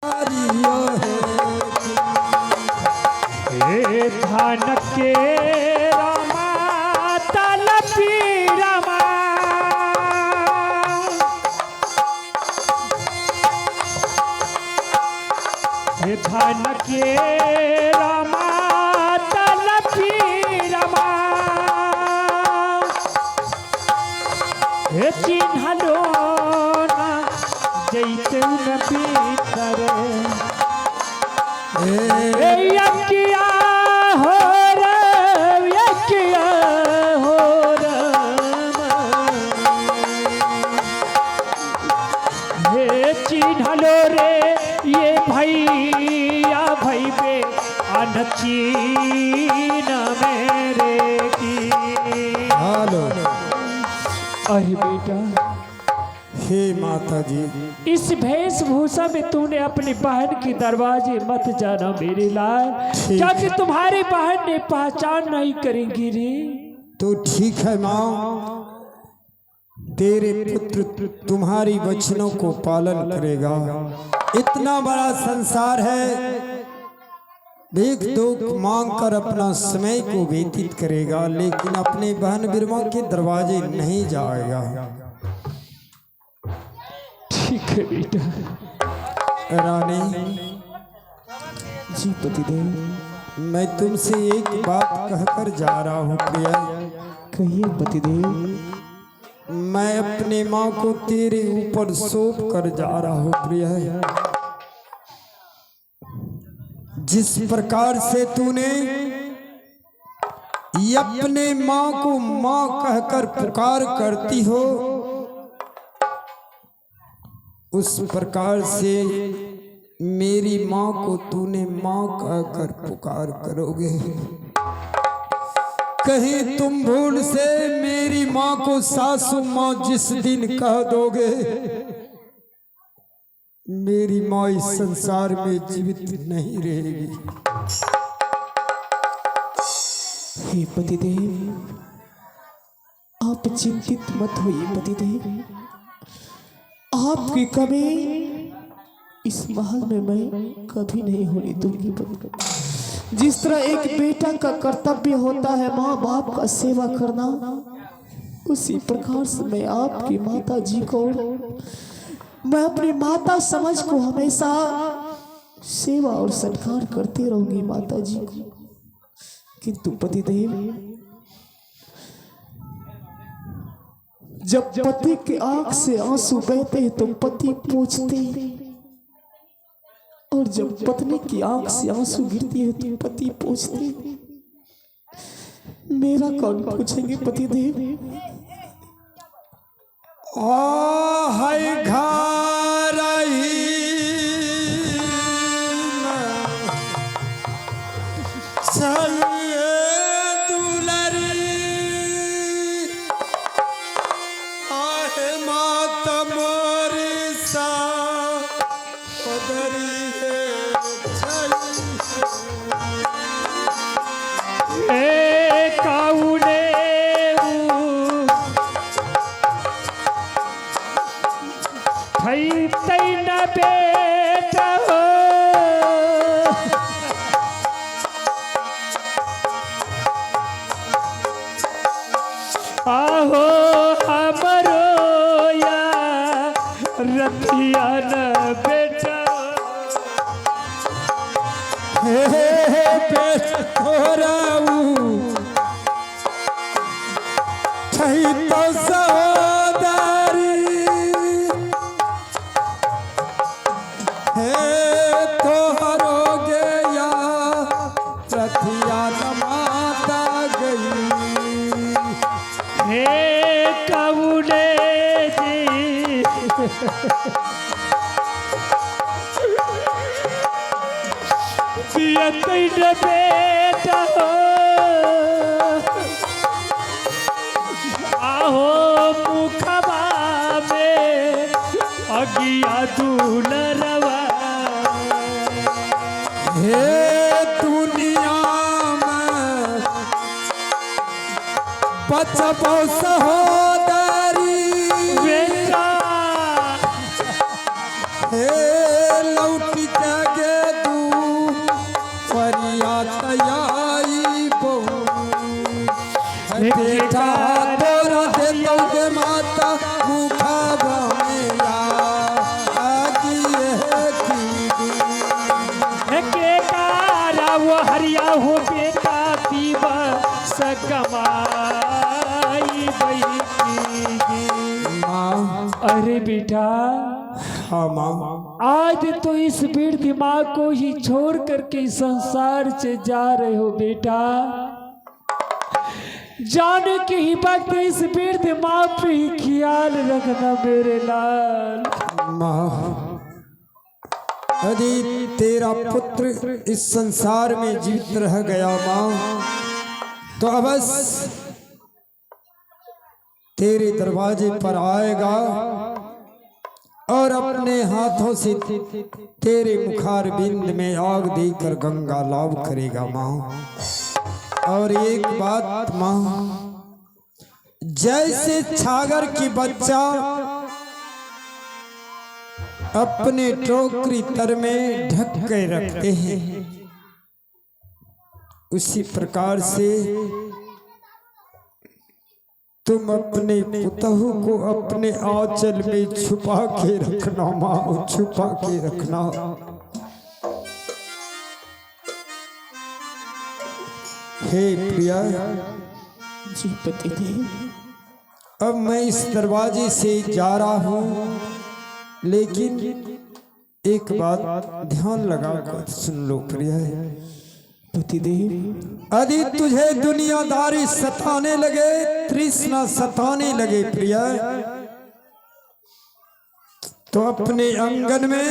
धान के रामा तलपी रामा धान के रामा तलपी रामा चिन्हलो ना जैते न भीतर यकिया हो रे यकिया हो हे चिन्हलो रे ये भैया भाई बे अनचीन मेरे की हेलो। अरे बेटा हे माता जी, इस वेशभूषा में तूने अपनी बहन की दरवाजे मत जाना मेरे लाल, क्योंकि तुम्हारी बहन ने पहचान नहीं करेंगी रे। तो ठीक है माँ, तेरे पुत्र तुम्हारी वचनों को पालन करेगा। इतना बड़ा संसार है, भीख दुख मांग कर अपना समय को व्यतीत करेगा, लेकिन अपने बहन बिरमा के दरवाजे नहीं जाएगा। ठीक है बेटा। रानी जी पतिदेव, मैं तुमसे एक बात कहकर जा रहा हूँ प्रिया। कहिए पतिदेव। मैं अपने माँ को तेरे ऊपर सौंप कर जा रहा हूँ प्रिया। जिस प्रकार से तूने अपने माँ को माँ कहकर पुकार करती हो, उस प्रकार से मेरी माँ को तूने माँ कहकर पुकार करोगे। कहीं तुम भूल से मेरी माँ को सासू माँ जिस दिन कह दोगे, मेरी माँ इस संसार में जीवित नहीं रहेगी। हे पतिदेव, आप चिंतित मत होइए पतिदेव। आपकी कमी इस महल में मैं कभी नहीं होने दूंगी। जिस तरह एक बेटा का कर्तव्य होता है माँ बाप का सेवा करना, उसी प्रकार से मैं आपकी माता जी को, मैं अपनी माता समझ को हमेशा सेवा और सत्कार करती रहूंगी माता जी को। किंतु पतिदेव, जब पति के आंख से आंसू बहते तो पति पूछते, और जब पत्नी की आंख से आंसू गिरती है तो पति पूछते। मेरा कौन पूछेंगे पतिदेव? हाय बेटा हो आहो हमरो या रतिया न बेटा। हे बेटा तो सहोदरी तो हरोगे या रथिया माता गई। हे कौने जी पियत बेटा हो आहो मुखबा में अगिया दूलरवा। हे दुनिया में बचबो सहोदरी बेटा हे लौटी बेटा। हाँ माँ। आज तो इस वृद्ध माँ को ही छोड़ करके संसार से जा रहे हो बेटा। जाने के ही वक्त इस वृद्ध माँ पे ही ख्याल रखना मेरे लाल। माँ, यदि तेरा पुत्र इस संसार में जीवित रह गया माँ, तो अवश्य तेरे दरवाजे पर आएगा और अपने हाथों से तेरे मुखार बिंद में आग देकर गंगा लाभ करेगा माँ। और एक बात माँ, जैसे छागर की बच्चा अपने टोकरी तर में ढक के रखते हैं, उसी प्रकार से तुम अपने पुतहु को अपने आंचल में छुपा के रखना माँ, छुपा के रखना। हे प्रिया। जी पतिदेव। अब मैं इस दरवाजे से जा रहा हूँ, लेकिन एक बात ध्यान लगा कर सुन लो प्रिया। पतिदेव, यदि तुझे दुनियादारी सताने लगे, तृष्णा सताने लगे प्रिया, तो अपने आंगन में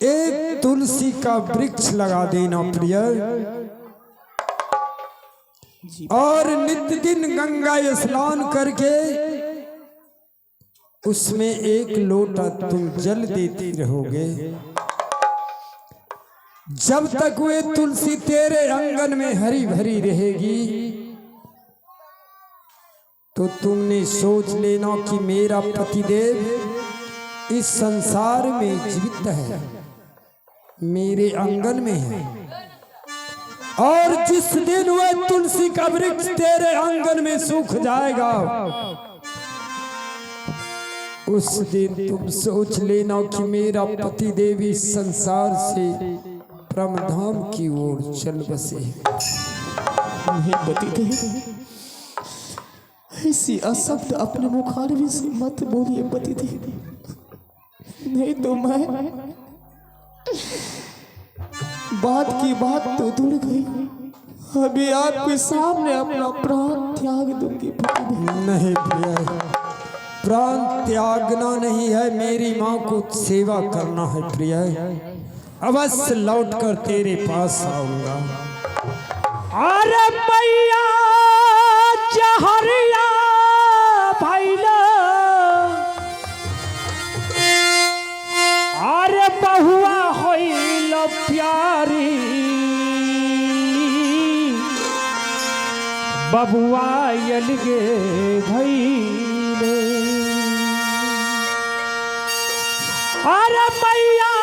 एक तुलसी का वृक्ष लगा देना प्रिया। और नित्य दिन गंगा स्नान करके उसमें एक लोटा तुम जल देती रहोगे। जब तक वे तुलसी तेरे आंगन में हरी भरी रहेगी, तो तुमने सोच लेना कि मेरा पतिदेव इस संसार में जीवित है, मेरे आंगन में है। और जिस दिन वह तुलसी का वृक्ष तेरे आंगन में सूख जाएगा, उस दिन तुम सोच लेना कि मेरा पति देव इस संसार से परमधाम की ओर चल बसे। नहीं पतिदेव, ऐसी अशब्द अपने मुखारवी से मत बोलिए पतिदेव, नहीं तो मैं बात की बात तो दूर गई, अभी आपके सामने अपना प्राण त्याग दूंगी पतिदेव। नहीं प्रिया, प्राण त्यागना नहीं है, मेरी माँ को सेवा करना है प्रिया। अवश्य लौटकर तेरे पास आऊंगा। अरे मैया जहरिया भैला, अरे बहुआ होइल प्यारी, बबुआ अलगे भैले। अरे मैया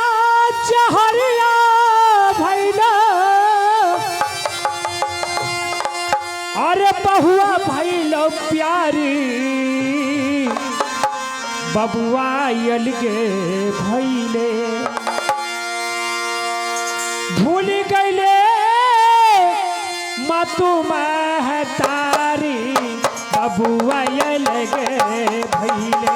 जहरिया भैला, अरे बहुआ भैल प्यारी, बबुआ अलगे भैले। भूल गईले मतु महतारी, बबुआ अलगे भैले।